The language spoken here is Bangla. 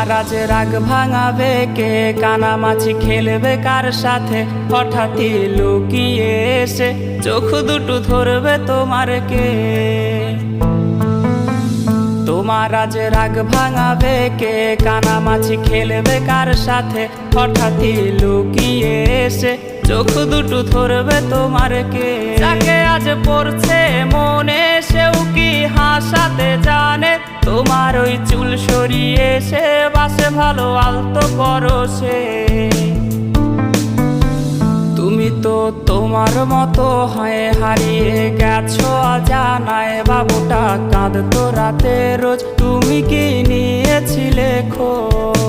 তোমার আজ রাগ ভাঙাবে কে, কানামাছি খেলবে কার সাথে, হঠাৎই লুকিয়ে এসে চোখ দুটো ধরবে তোমার কে। তোমার আজ রাগ ভাঙাবে কে, কানামাছি খেলবে কার সাথে, হঠাৎই লুকিয়ে এসে চোখ দুটো ধরবে তোমার কে। যাকে আজ পড়ছে মনে সেও কি হাসাতে জানে, তোমার ওই চুল সরিয়ে সে বাসে ভালো আলতো পরশে। তুমি তো তোমার মতো হয়ে হারিয়ে গেছো অজানায়, বাবুটা কাঁদতো রাতে রোজ, তুমি কি নিয়েছিলে খোঁজ?